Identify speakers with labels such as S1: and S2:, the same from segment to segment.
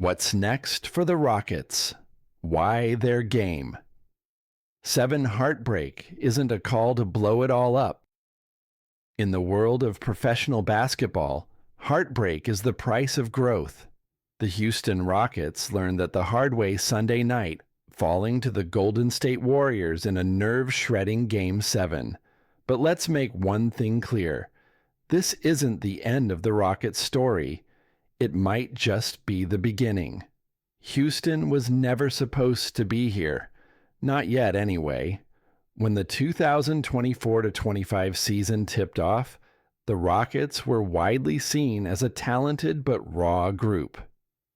S1: What's next for the Rockets? Why their game? 7 heartbreak isn't a call to blow it all up. In the world of professional basketball, heartbreak is the price of growth. The Houston Rockets learned that the hard way Sunday night, falling to the Golden State Warriors in a nerve-shredding Game 7. But let's make one thing clear. This isn't the end of the Rockets' story. It might just be the beginning. Houston was never supposed to be here. Not yet, anyway. When the 2024-25 season tipped off, the Rockets were widely seen as a talented but raw group.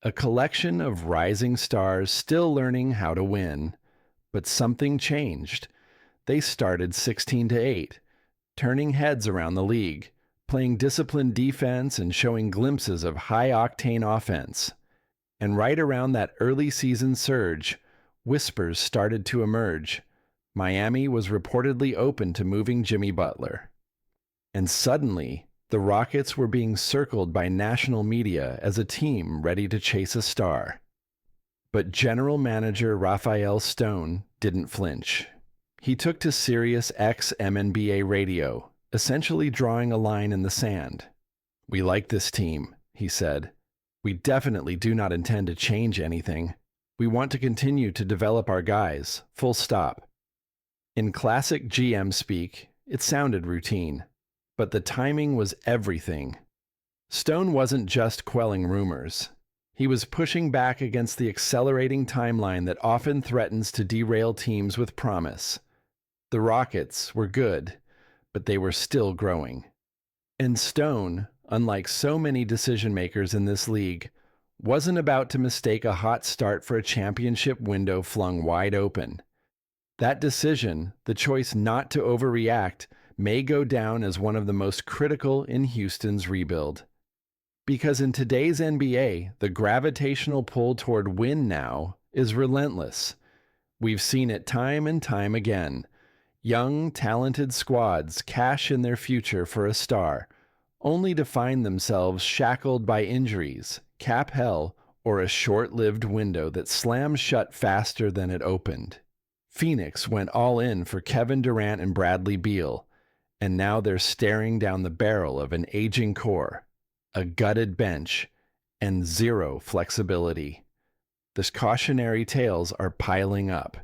S1: A collection of rising stars still learning how to win. But something changed. They started 16-8, turning heads around the league, playing disciplined defense and showing glimpses of high-octane offense. And right around that early season surge, whispers started to emerge. Miami was reportedly open to moving Jimmy Butler. And suddenly, the Rockets were being circled by national media as a team ready to chase a star. But general manager Rafael Stone didn't flinch. He took to Sirius XM radio, essentially drawing a line in the sand. "We like this team," he said. "We definitely do not intend to change anything. We want to continue to develop our guys, full stop." In classic GM speak, it sounded routine, but the timing was everything. Stone wasn't just quelling rumors. He was pushing back against the accelerating timeline that often threatens to derail teams with promise. The Rockets were good, but they were still growing. And Stone, unlike so many decision-makers in this league, wasn't about to mistake a hot start for a championship window flung wide open. That decision, the choice not to overreact, may go down as one of the most critical in Houston's rebuild. Because in today's NBA, the gravitational pull toward win now is relentless. We've seen it time and time again. Young, talented squads cash in their future for a star, only to find themselves shackled by injuries, cap hell, or a short-lived window that slams shut faster than it opened. Phoenix went all in for Kevin Durant and Bradley Beal, and now they're staring down the barrel of an aging core, a gutted bench, and zero flexibility. The cautionary tales are piling up.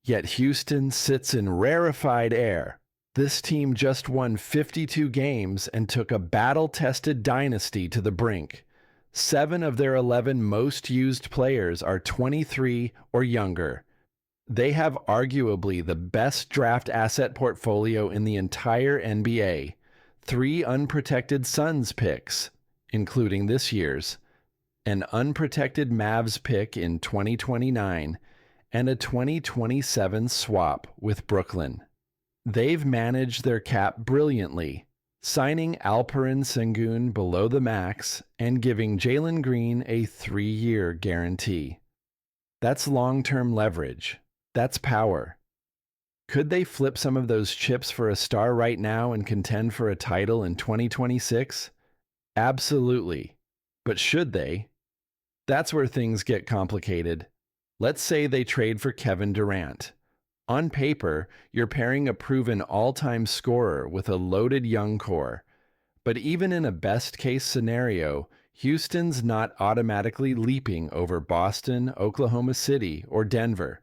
S1: Yet Houston sits in rarefied air. This team just won 52 games and took a battle-tested dynasty to the brink. 7 of their 11 most used players are 23 or younger. They have arguably the best draft asset portfolio in the entire NBA. 3 unprotected Suns picks, including this year's, an unprotected Mavs pick in 2029, and a 2027 swap with Brooklyn. They've managed their cap brilliantly, signing Alperen Sengun below the max and giving Jalen Green a 3-year guarantee. That's long-term leverage. That's power. Could they flip some of those chips for a star right now and contend for a title in 2026? Absolutely. But should they? That's where things get complicated. Let's say they trade for Kevin Durant. On paper, you're pairing a proven all-time scorer with a loaded young core. But even in a best-case scenario, Houston's not automatically leaping over Boston, Oklahoma City, or Denver.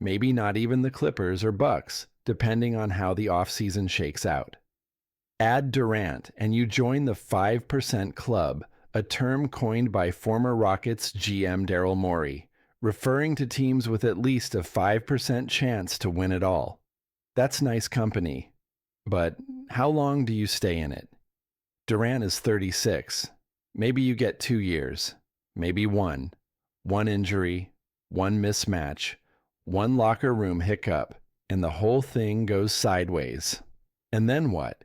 S1: Maybe not even the Clippers or Bucks, depending on how the offseason shakes out. Add Durant, and you join the 5% Club, a term coined by former Rockets GM Daryl Morey, referring to teams with at least a 5% chance to win it all. That's nice company. But how long do you stay in it? Durant is 36. Maybe you get 2 years. Maybe 1. 1 injury, 1 mismatch, 1 locker room hiccup, and the whole thing goes sideways. And then what?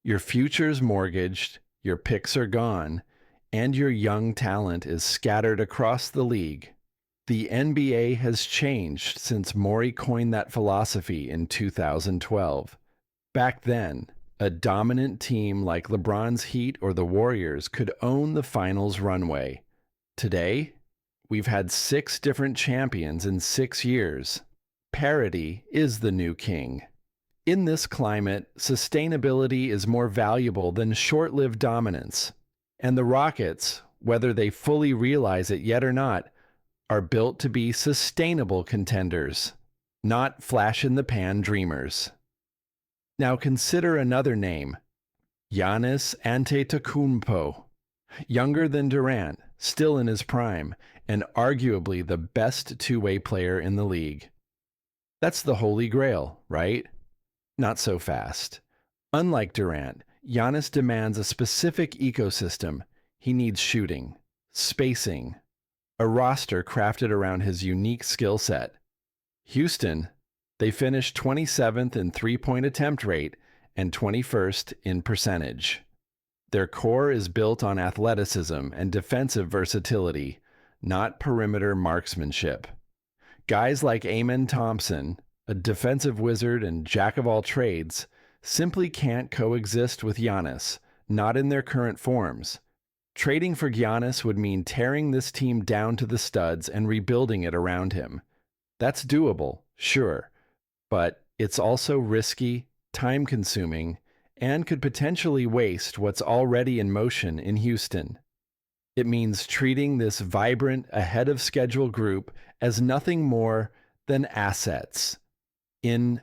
S1: Your future's mortgaged, your picks are gone, and your young talent is scattered across the league. The NBA has changed since Morey coined that philosophy in 2012. Back then, a dominant team like LeBron's Heat or the Warriors could own the finals runway. Today, we've had 6 different champions in 6 years. Parity is the new king. In this climate, sustainability is more valuable than short-lived dominance. And the Rockets, whether they fully realize it yet or not, are built to be sustainable contenders, not flash-in-the-pan dreamers. Now consider another name, Giannis Antetokounmpo. Younger than Durant, still in his prime, and arguably the best two-way player in the league. That's the holy grail, right? Not so fast. Unlike Durant, Giannis demands a specific ecosystem. He needs shooting, spacing, a roster crafted around his unique skill set. Houston, they finished 27th in three-point attempt rate and 21st in percentage. Their core is built on athleticism and defensive versatility, not perimeter marksmanship. Guys like Thompson, a defensive wizard and jack of all trades, simply can't coexist with Giannis, not in their current forms. Trading for Giannis would mean tearing this team down to the studs and rebuilding it around him. That's doable, sure, but it's also risky, time-consuming, and could potentially waste what's already in motion in Houston. It means treating this vibrant, ahead-of-schedule group as nothing more than assets in